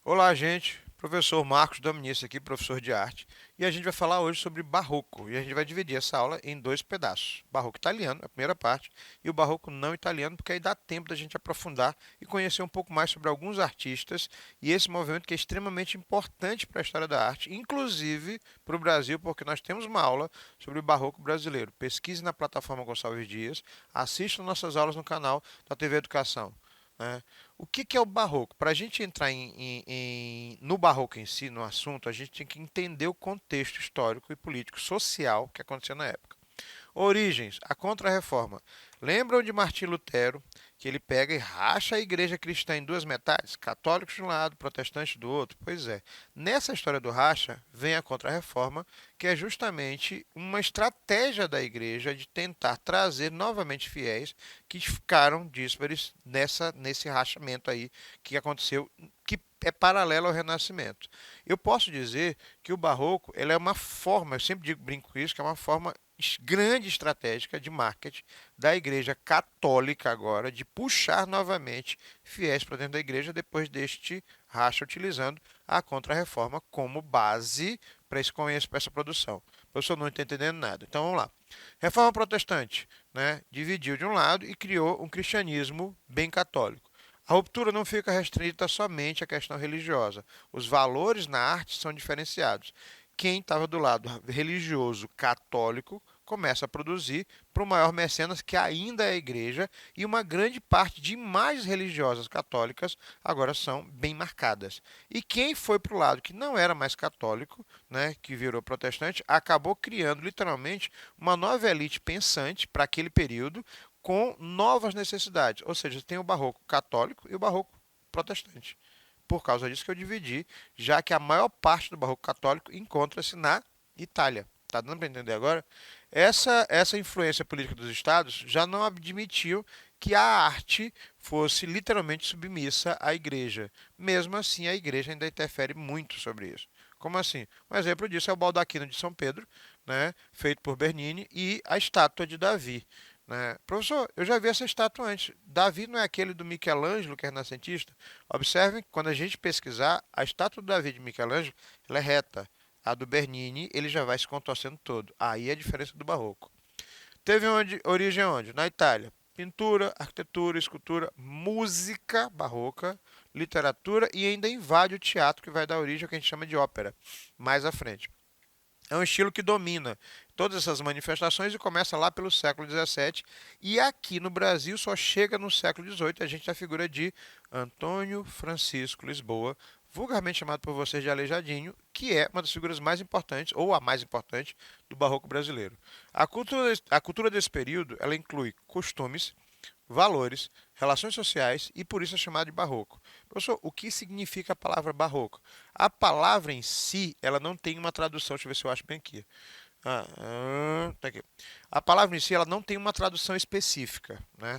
Olá, gente. Professor Marcos Dominici aqui, professor de arte, e a gente vai falar hoje sobre barroco, e a gente vai dividir essa aula em dois pedaços. Barroco italiano, a primeira parte, e o barroco não italiano, porque aí dá tempo da gente aprofundar e conhecer um pouco mais sobre alguns artistas e esse movimento que é extremamente importante para a história da arte, inclusive para o Brasil, porque nós temos uma aula sobre o barroco brasileiro. Pesquise na plataforma Gonçalves Dias, assista nossas aulas no canal da TV Educação, né? O que é o barroco? Para a gente entrar no barroco em si, no assunto, a gente tem que entender o contexto histórico e político social que aconteceu na época. Origens, a Contra-Reforma. Lembram de Martim Lutero, que ele pega e racha a igreja cristã em duas metades, católicos de um lado, protestantes do outro? Pois é. Nessa história do racha, vem a Contra-Reforma, que é justamente uma estratégia da igreja de tentar trazer novamente fiéis que ficaram díspares nesse rachamento aí que aconteceu, que é paralelo ao Renascimento. Eu posso dizer que o Barroco, ele é uma forma, eu sempre digo, brinco com isso, que é uma forma grande estratégica de marketing da Igreja Católica agora de puxar novamente fiéis para dentro da igreja depois deste racha, utilizando a Contra-Reforma como base para essa produção. O professor não está entendendo nada. Então vamos lá. Reforma Protestante, né, dividiu de um lado e criou um cristianismo bem católico. A ruptura não fica restrita somente à questão religiosa. Os valores na arte são diferenciados. Quem estava do lado religioso católico começa a produzir para o maior mecenas, que ainda é a igreja, e uma grande parte de imagens religiosas católicas agora são bem marcadas. E quem foi para o lado que não era mais católico, né, que virou protestante, acabou criando literalmente uma nova elite pensante para aquele período, com novas necessidades. Ou seja, tem o barroco católico e o barroco protestante. Por causa disso que eu dividi, já que a maior parte do barroco católico encontra-se na Itália. Tá dando para entender agora? Essa influência política dos estados já não admitiu que a arte fosse literalmente submissa à igreja. Mesmo assim, a igreja ainda interfere muito sobre isso. Como assim? Um exemplo disso é o baldaquino de São Pedro, né, feito por Bernini, e a estátua de Davi, né? Professor, eu já vi essa estátua antes. Davi não é aquele do Michelangelo, que é renascentista? Observem que quando a gente pesquisar, a estátua do Davi de Michelangelo, ela é reta. A do Bernini, ele já vai se contorcendo todo. Aí é a diferença do barroco. Teve origem onde? Na Itália. Pintura, arquitetura, escultura, música barroca, literatura e ainda invade o teatro, que vai dar origem ao que a gente chama de ópera, mais à frente. É um estilo que domina todas essas manifestações e começa lá pelo século XVII. E aqui no Brasil só chega no século XVIII. A gente tem a figura de Antônio Francisco Lisboa, vulgarmente chamado por vocês de Aleijadinho, que é uma das figuras mais importantes, ou a mais importante, do barroco brasileiro. A cultura desse período ela inclui costumes, valores, relações sociais e por isso é chamado de barroco. Professor, o que significa a palavra barroco? A palavra em si, ela não tem uma tradução, deixa eu ver se eu acho bem aqui. Tá aqui. A palavra em si, ela não tem uma tradução específica, né?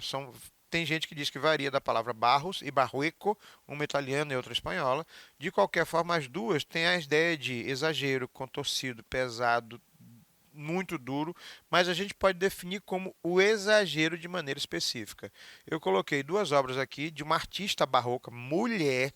Tem gente que diz que varia da palavra barros e barroco, uma italiana e outra espanhola. De qualquer forma, as duas têm a ideia de exagero, contorcido, pesado, muito duro, mas a gente pode definir como o exagero de maneira específica. Eu coloquei duas obras aqui de uma artista barroca, mulher,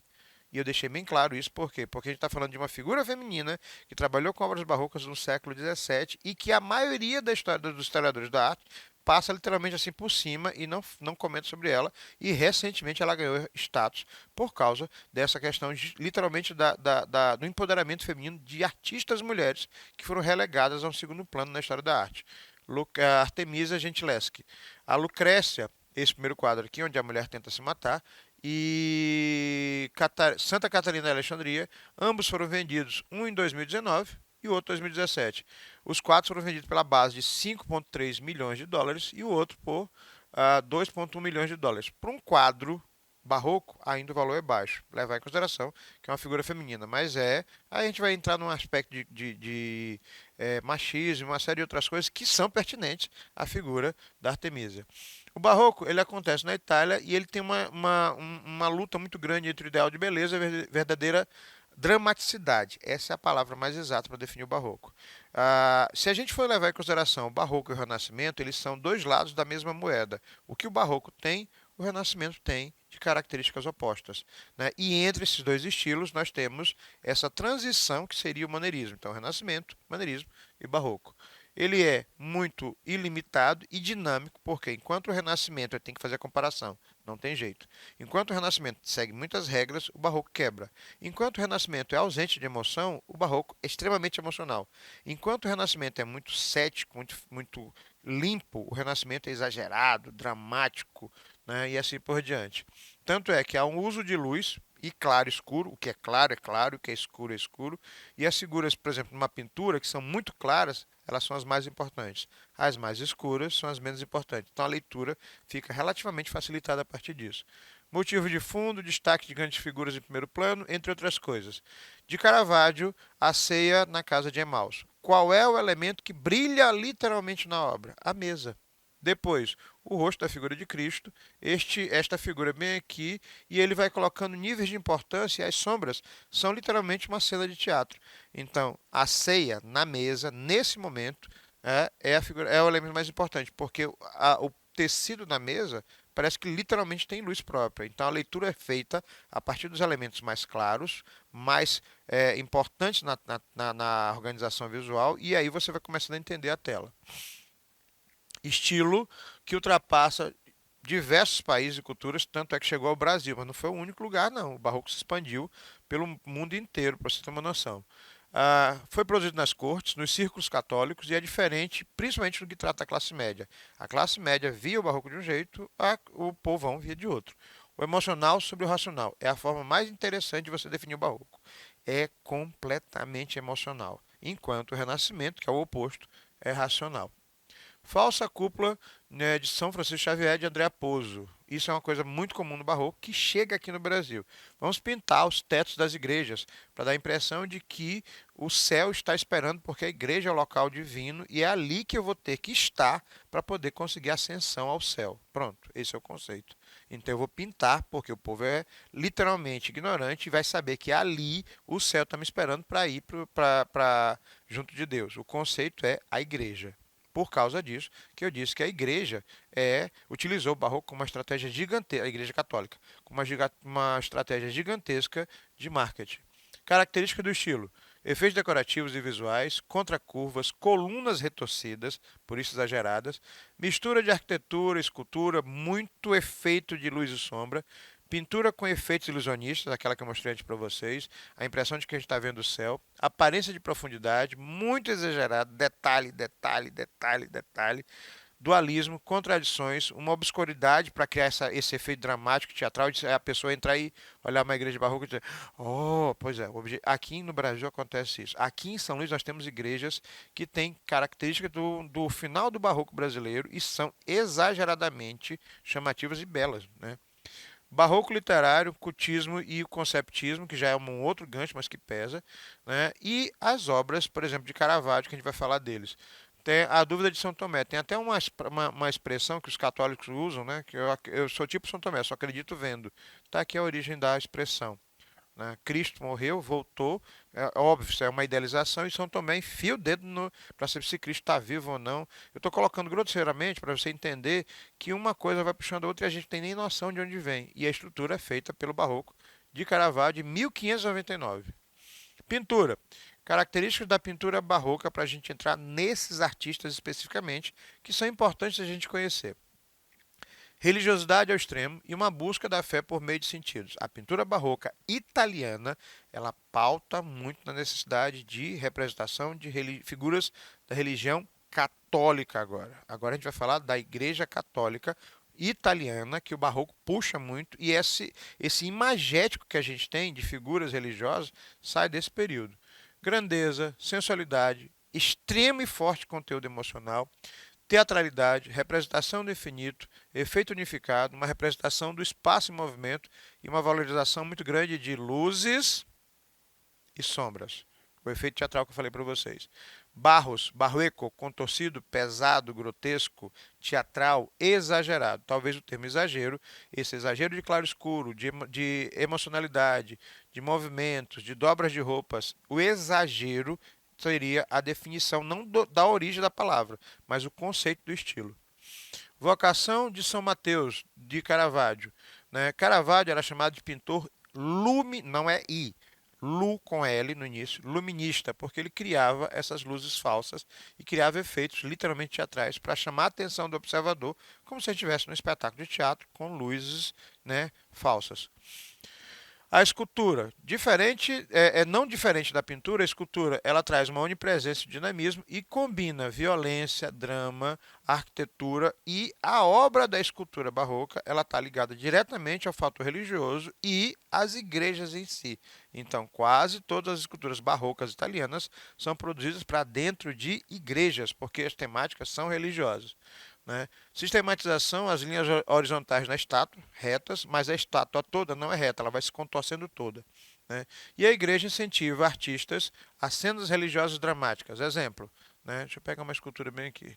e eu deixei bem claro isso, por quê? Porque a gente está falando de uma figura feminina que trabalhou com obras barrocas no século XVII e que a maioria da história dos historiadores da arte passa literalmente assim por cima e não comenta sobre ela. E recentemente ela ganhou status por causa dessa questão literalmente do empoderamento feminino de artistas mulheres que foram relegadas a um segundo plano na história da arte. A Artemisia Gentileschi. A Lucrécia, esse primeiro quadro aqui, onde a mulher tenta se matar, e Santa Catarina de Alexandria, ambos foram vendidos, um em 2019 e o outro em 2017. Os quatro foram vendidos pela base de 5,3 milhões de dólares e o outro por 2,1 milhões de dólares. Para um quadro barroco, ainda o valor é baixo. Levar em consideração que é uma figura feminina, mas aí a gente vai entrar num aspecto de machismo, uma série de outras coisas que são pertinentes à figura da Artemisia. O barroco ele acontece na Itália e ele tem uma luta muito grande entre o ideal de beleza e a verdadeira Dramaticidade, essa é a palavra mais exata para definir o barroco. Se a gente for levar em consideração o barroco e o renascimento, eles são dois lados da mesma moeda. O que o barroco tem, o renascimento tem de características opostas, né? E entre esses dois estilos nós temos essa transição que seria o maneirismo. Então, renascimento, maneirismo e barroco. Ele é muito ilimitado e dinâmico, porque enquanto o renascimento tem que fazer a comparação, não tem jeito. Enquanto o renascimento segue muitas regras, o barroco quebra. Enquanto o renascimento é ausente de emoção, o barroco é extremamente emocional. Enquanto o renascimento é muito cético, muito limpo, o renascimento é exagerado, dramático, né, e assim por diante. Tanto é que há um uso de luz e claro e escuro, o que é claro, o que é escuro, e as figuras, por exemplo, numa pintura que são muito claras, elas são as mais importantes. As mais escuras são as menos importantes. Então a leitura fica relativamente facilitada a partir disso. Motivo de fundo, destaque de grandes figuras em primeiro plano, entre outras coisas. De Caravaggio, a ceia na casa de Emaús. Qual é o elemento que brilha literalmente na obra? A mesa. Depois, o rosto da figura de Cristo, esta figura bem aqui, e ele vai colocando níveis de importância, e as sombras são literalmente uma cena de teatro. Então, a ceia na mesa, nesse momento, é o elemento mais importante, porque o tecido da mesa parece que literalmente tem luz própria. Então, a leitura é feita a partir dos elementos mais claros, mais importantes na organização visual, e aí você vai começando a entender a tela. Estilo que ultrapassa diversos países e culturas, tanto é que chegou ao Brasil, mas não foi o único lugar, não. O barroco se expandiu pelo mundo inteiro, para você ter uma noção. Foi produzido nas cortes, nos círculos católicos e é diferente, principalmente no que trata a classe média. A classe média via o barroco de um jeito, o povão via de outro. O emocional sobre o racional é a forma mais interessante de você definir o barroco. É completamente emocional, enquanto o renascimento, que é o oposto, é racional. Falsa cúpula, né, de São Francisco Xavier de André Pozzo. Isso é uma coisa muito comum no barroco que chega aqui no Brasil. Vamos pintar os tetos das igrejas para dar a impressão de que o céu está esperando porque a igreja é o local divino e é ali que eu vou ter que estar para poder conseguir ascensão ao céu. Pronto, esse é o conceito. Então eu vou pintar porque o povo é literalmente ignorante e vai saber que ali o céu está me esperando para ir para junto de Deus. O conceito é a igreja. Por causa disso, que eu disse que a igreja utilizou o barroco como uma estratégia gigantesca, a igreja católica, como uma estratégia gigantesca de marketing. Característica do estilo: efeitos decorativos e visuais, contracurvas, colunas retorcidas, por isso exageradas, mistura de arquitetura, escultura, muito efeito de luz e sombra, pintura com efeitos ilusionistas, aquela que eu mostrei antes para vocês, a impressão de que a gente está vendo o céu, aparência de profundidade, muito exagerado, detalhe, detalhe, detalhe, detalhe, dualismo, contradições, uma obscuridade para criar esse efeito dramático, teatral, de a pessoa entrar e olhar uma igreja barroca e dizer, oh, pois é, aqui no Brasil acontece isso. Aqui em São Luís nós temos igrejas que têm características do final do barroco brasileiro e são exageradamente chamativas e belas, né? Barroco literário, cultismo e o conceptismo, que já é um outro gancho, mas que pesa, né? E as obras, por exemplo, de Caravaggio, que a gente vai falar deles. Tem a dúvida de São Tomé. Tem até uma expressão que os católicos usam, né? Que eu sou tipo São Tomé, só acredito vendo. Está aqui a origem da expressão, né? Cristo morreu, voltou, é óbvio, isso é uma idealização, e São Tomé enfia o dedo para saber se Cristo está vivo ou não. Eu estou colocando grosseiramente para você entender que uma coisa vai puxando a outra e a gente não tem nem noção de onde vem. E a estrutura é feita pelo Barroco de Caravaggio de 1599. Pintura. Características da pintura barroca para a gente entrar nesses artistas especificamente, que são importantes a gente conhecer. Religiosidade ao extremo e uma busca da fé por meio de sentidos. A pintura barroca italiana, ela pauta muito na necessidade de representação de figuras da religião católica agora. Agora a gente vai falar da Igreja Católica italiana, que o barroco puxa muito, e esse imagético que a gente tem de figuras religiosas sai desse período. Grandeza, sensualidade, extremo e forte conteúdo emocional, teatralidade, representação do infinito, efeito unificado, uma representação do espaço em movimento e uma valorização muito grande de luzes e sombras. o efeito teatral que eu falei para vocês. Barros, barroco, contorcido, pesado, grotesco, teatral, exagerado. Talvez o termo exagero, esse exagero de claro-escuro, de emocionalidade, de movimentos, de dobras de roupas, o exagero seria a definição não da origem da palavra, mas o conceito do estilo. Vocação de São Mateus, de Caravaggio. Né? Caravaggio era chamado de pintor não é I, Lu com L no início, luminista, porque ele criava essas luzes falsas e criava efeitos literalmente teatrais para chamar a atenção do observador, como se estivesse num espetáculo de teatro com luzes, né, falsas. A escultura, não diferente da pintura, a escultura ela traz uma onipresença de dinamismo e combina violência, drama, arquitetura, e a obra da escultura barroca ela está ligada diretamente ao fator religioso e às igrejas em si. Então, quase todas as esculturas barrocas italianas são produzidas para dentro de igrejas, porque as temáticas são religiosas. Né? Sistematização, as linhas horizontais na estátua, retas, mas a estátua toda não é reta, ela vai se contorcendo toda. Né? E a igreja incentiva artistas a cenas religiosas dramáticas. Exemplo, né? Deixa eu pegar uma escultura bem aqui.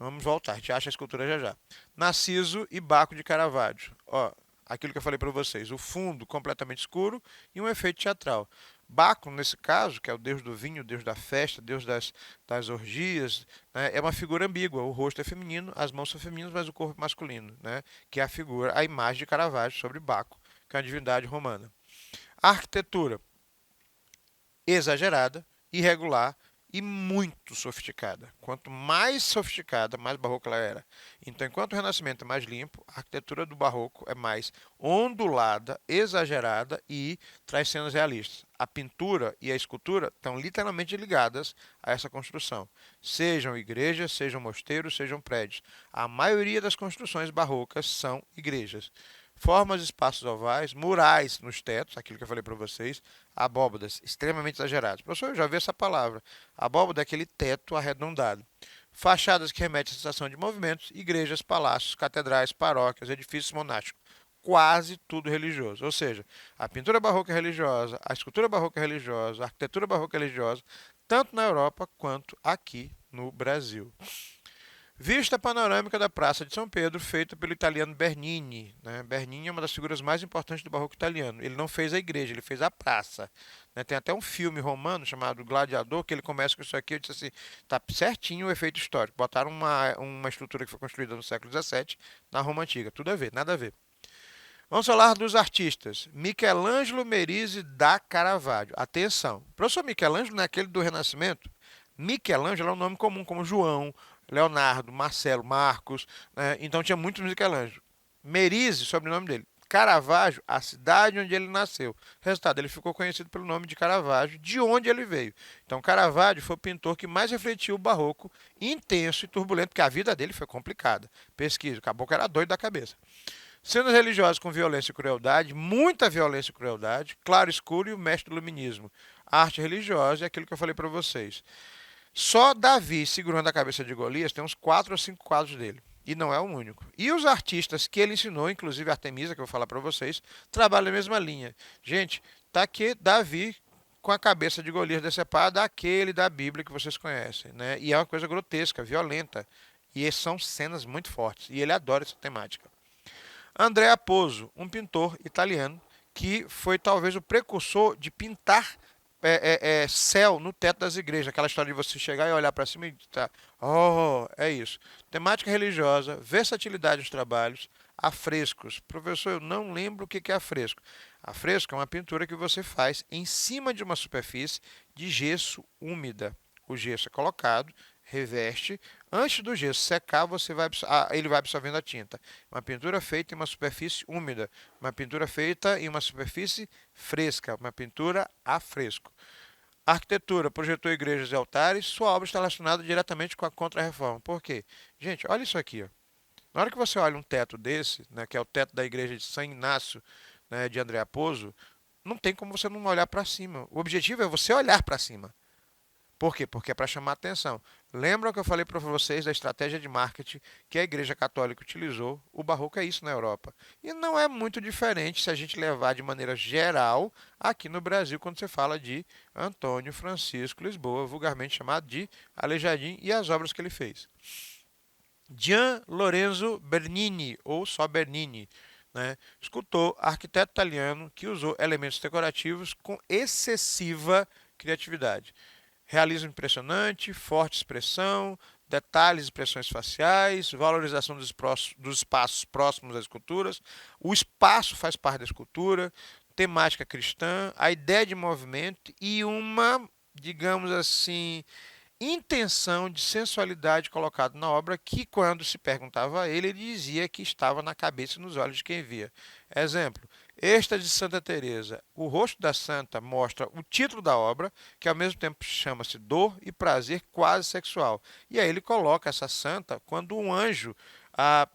Vamos voltar, a gente acha a escultura já já. Narciso e Baco de Caravaggio. Ó, aquilo que eu falei para vocês, o fundo completamente escuro e um efeito teatral. Baco, nesse caso, que é o deus do vinho, o deus da festa, deus das orgias, né, é uma figura ambígua. O rosto é feminino, as mãos são femininas, mas o corpo é masculino, né, que é a figura, a imagem de Caravaggio sobre Baco, que é uma divindade romana. A arquitetura exagerada, irregular e muito sofisticada. Quanto mais sofisticada, mais barroca ela era. Então, enquanto o Renascimento é mais limpo, a arquitetura do Barroco é mais ondulada, exagerada e traz cenas realistas. A pintura e a escultura estão literalmente ligadas a essa construção. Sejam igrejas, sejam mosteiros, sejam prédios. A maioria das construções barrocas são igrejas. Formas de espaços ovais, murais nos tetos, aquilo que eu falei para vocês, abóbadas extremamente exageradas. Professor, eu já vi essa palavra. Abóbada é aquele teto arredondado. Fachadas que remetem à sensação de movimentos, igrejas, palácios, catedrais, paróquias, edifícios monásticos. Quase tudo religioso. Ou seja, a pintura barroca é religiosa, a escultura barroca é religiosa, a arquitetura barroca é religiosa, tanto na Europa quanto aqui no Brasil. Vista panorâmica da Praça de São Pedro, feita pelo italiano Bernini. Né? Bernini é uma das figuras mais importantes do barroco italiano. Ele não fez a igreja, ele fez a praça. Né? Tem até um filme romano chamado Gladiador, que ele começa com isso aqui. Eu disse assim, tá certinho o efeito histórico. Botaram uma estrutura que foi construída no século XVII na Roma Antiga. Tudo a ver, nada a ver. Vamos falar dos artistas. Michelangelo Merisi da Caravaggio. Atenção, o professor Michelangelo não é aquele do Renascimento? Michelangelo é um nome comum, como João, Leonardo, Marcelo, Marcos. Né? Então tinha muitos Michelangelo. Merisi, sobrenome dele. Caravaggio, a cidade onde ele nasceu. Resultado, ele ficou conhecido pelo nome de Caravaggio, de onde ele veio. Então, Caravaggio foi o pintor que mais refletiu o barroco intenso e turbulento, porque a vida dele foi complicada. Pesquisa, o caboclo era doido da cabeça. Cenas religiosas com violência e crueldade, muita violência e crueldade, claro escuro e o mestre do iluminismo. A arte religiosa é aquilo que eu falei para vocês. Só Davi segurando a cabeça de Golias tem uns 4 ou 5 quadros dele. E não é o único. E os artistas que ele ensinou, inclusive Artemisa, que eu vou falar para vocês, trabalham na mesma linha. Gente, tá aqui Davi com a cabeça de Golias decepada, aquele da Bíblia que vocês conhecem. Né? E é uma coisa grotesca, violenta. E são cenas muito fortes. E ele adora essa temática. Andrea Pozzo, um pintor italiano que foi talvez o precursor de pintar céu no teto das igrejas. Aquela história de você chegar e olhar para cima e tá, oh, é isso. Temática religiosa, versatilidade nos trabalhos, afrescos. Professor, eu não lembro o que é afresco. Afresco é uma pintura que você faz em cima de uma superfície de gesso úmida. O gesso é colocado, reveste. Antes do gesso secar, ele vai absorvendo a tinta. Uma pintura feita em uma superfície úmida, uma pintura feita em uma superfície fresca, uma pintura a fresco. A arquitetura projetou igrejas e altares, sua obra está relacionada diretamente com a Contra-Reforma. Por quê? Gente, olha isso aqui. Ó. Na hora que você olha um teto desse, né, que é o teto da igreja de São Inácio, né, de Andrea Pozzo, não tem como você não olhar para cima. O objetivo é você olhar para cima. Por quê? Porque é para chamar atenção. Lembram que eu falei para vocês da estratégia de marketing que a Igreja Católica utilizou? O barroco é isso na Europa. E não é muito diferente se a gente levar de maneira geral aqui no Brasil, quando você fala de Antônio Francisco Lisboa, vulgarmente chamado de Aleijadinho, e as obras que ele fez. Gian Lorenzo Bernini, ou só Bernini, né? Escultor, arquiteto italiano que usou elementos decorativos com excessiva criatividade. Realismo impressionante, forte expressão, detalhes, expressões faciais, valorização dos espaços próximos às esculturas. O espaço faz parte da escultura, temática cristã, a ideia de movimento e uma, digamos assim, intenção de sensualidade colocada na obra que, quando se perguntava a ele, ele dizia que estava na cabeça e nos olhos de quem via. Exemplo, esta de Santa Teresa. O rosto da santa mostra o título da obra, que ao mesmo tempo chama-se Dor e Prazer Quase Sexual. E aí ele coloca essa santa quando um anjo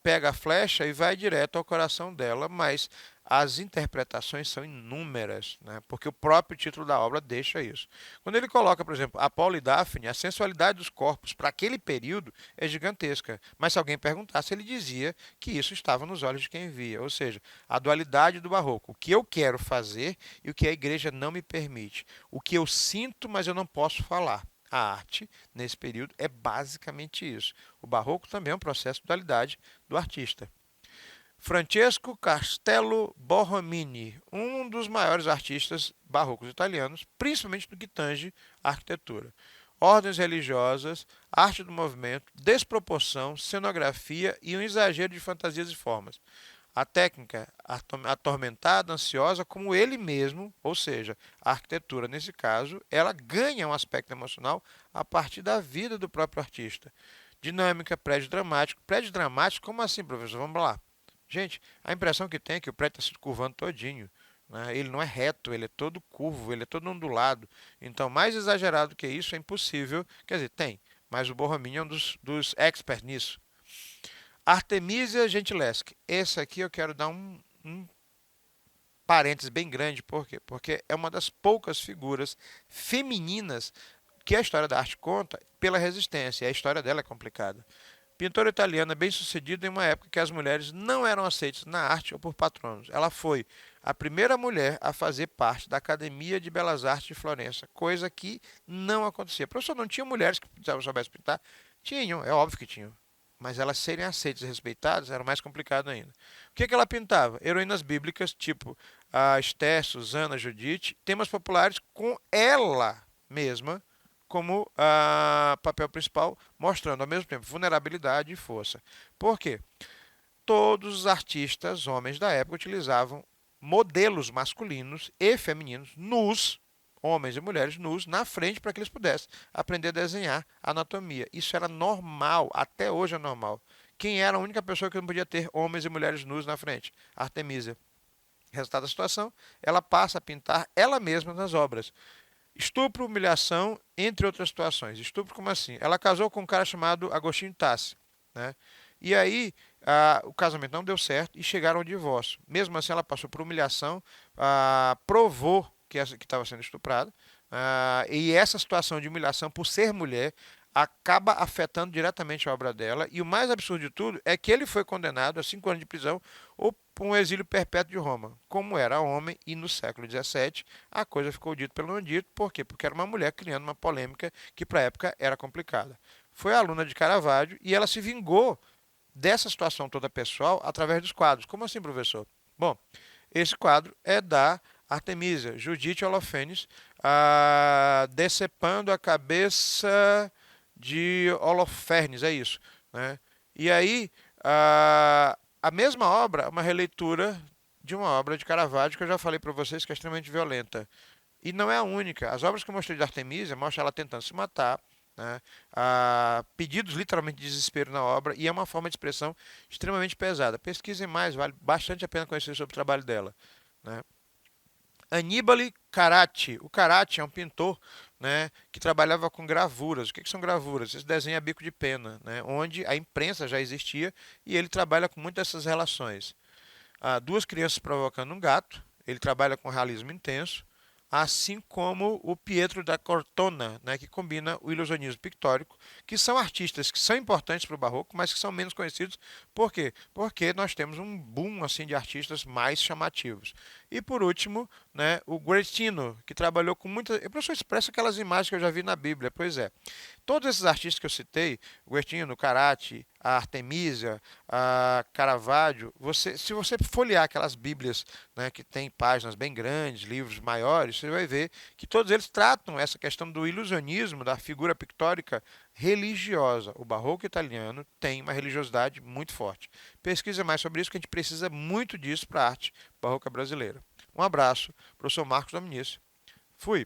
pega a flecha e vai direto ao coração dela, mas as interpretações são inúmeras, né? Porque o próprio título da obra deixa isso. Quando ele coloca, por exemplo, Apolo e Daphne, a sensualidade dos corpos para aquele período é gigantesca. Mas se alguém perguntasse, ele dizia que isso estava nos olhos de quem via. Ou seja, a dualidade do barroco. O que eu quero fazer e o que a igreja não me permite. O que eu sinto, mas eu não posso falar. A arte, nesse período, é basicamente isso. O barroco também é um processo de dualidade do artista. Francesco Castello Borromini, um dos maiores artistas barrocos italianos, principalmente no que tange à arquitetura. Ordens religiosas, arte do movimento, desproporção, cenografia e um exagero de fantasias e formas. A técnica atormentada, ansiosa, como ele mesmo, ou seja, a arquitetura nesse caso, ela ganha um aspecto emocional a partir da vida do próprio artista. Dinâmica, prédio dramático. Prédio dramático, como assim, professor? Vamos lá. Gente, a impressão que tem é que o prédio está se curvando todinho. Né? Ele não é reto, ele é todo curvo, ele é todo ondulado. Então, mais exagerado que isso é impossível. Quer dizer, tem, mas o Borromini é um dos experts nisso. Artemisia Gentileschi. Esse aqui eu quero dar um parênteses bem grande. Por quê? Porque é uma das poucas figuras femininas que a história da arte conta pela resistência. E a história dela é complicada. Pintora italiana bem-sucedida em uma época que as mulheres não eram aceitas na arte ou por patronos. Ela foi a primeira mulher a fazer parte da Academia de Belas Artes de Florença, coisa que não acontecia. Professor, não tinha mulheres que soubessem pintar? Tinham, é óbvio que tinham. Mas elas serem aceitas e respeitadas era mais complicado ainda. O que ela pintava? Heroínas bíblicas, tipo a Esther, Susana, Judite, temas populares com ela mesma como papel principal, mostrando ao mesmo tempo vulnerabilidade e força. Por quê? Todos os artistas, homens da época, utilizavam modelos masculinos e femininos nus, homens e mulheres nus, na frente para que eles pudessem aprender a desenhar anatomia. Isso era normal, até hoje é normal. Quem era a única pessoa que não podia ter homens e mulheres nus na frente? Artemisia. Resultado da situação, ela passa a pintar ela mesma nas obras. Estupro, humilhação, entre outras situações. Estupro, como assim? Ela casou com um cara chamado Agostinho Tassi, né? E aí, o casamento não deu certo e chegaram ao divórcio. Mesmo assim, ela passou por humilhação, provou que estava sendo estuprada, e essa situação de humilhação por ser mulher acaba afetando diretamente a obra dela. E o mais absurdo de tudo é que ele foi condenado a 5 anos de prisão ou por um exílio perpétuo de Roma. Como era homem, e no século XVII a coisa ficou dito pelo não dito. Por quê? Porque era uma mulher criando uma polêmica que para a época era complicada. Foi aluna de Caravaggio e ela se vingou dessa situação toda pessoal através dos quadros. Como assim, professor? Bom, esse quadro é da Artemisia, Judite Holofernes, decepando a cabeça de Holofernes, é isso. Né? E aí, a mesma obra, uma releitura de uma obra de Caravaggio que eu já falei para vocês que é extremamente violenta. E não é a única. As obras que eu mostrei de Artemisia mostram ela tentando se matar, né? Pedidos literalmente de desespero na obra, e é uma forma de expressão extremamente pesada. Pesquisem mais, vale bastante a pena conhecer sobre o trabalho dela. Né? Annibale Carracci. O Carracci é um pintor, né, que trabalhava com gravuras. O que são gravuras? Esse desenho é bico de pena, né, onde a imprensa já existia e ele trabalha com muitas dessas relações. Duas crianças provocando um gato. Ele trabalha com realismo intenso. assim como o Pietro da Cortona, né, que combina o ilusionismo pictórico, que são artistas que são importantes para o barroco, mas que são menos conhecidos. Por quê? Porque nós temos um boom assim de artistas mais chamativos. E por último, né, o Guercino, que trabalhou com muitas. O professor expressa aquelas imagens que eu já vi na Bíblia. Pois é. Todos esses artistas que eu citei, o Guercino, o Caratti, a Artemisia, a Caravaggio, se você folhear aquelas Bíblias, né, que tem páginas bem grandes, livros maiores, você vai ver que todos eles tratam essa questão do ilusionismo, da figura pictórica religiosa. O barroco italiano tem uma religiosidade muito forte. Pesquisa mais sobre isso, que a gente precisa muito disso para a arte barroca brasileira. Um abraço, professor Marcos Dominici. Fui.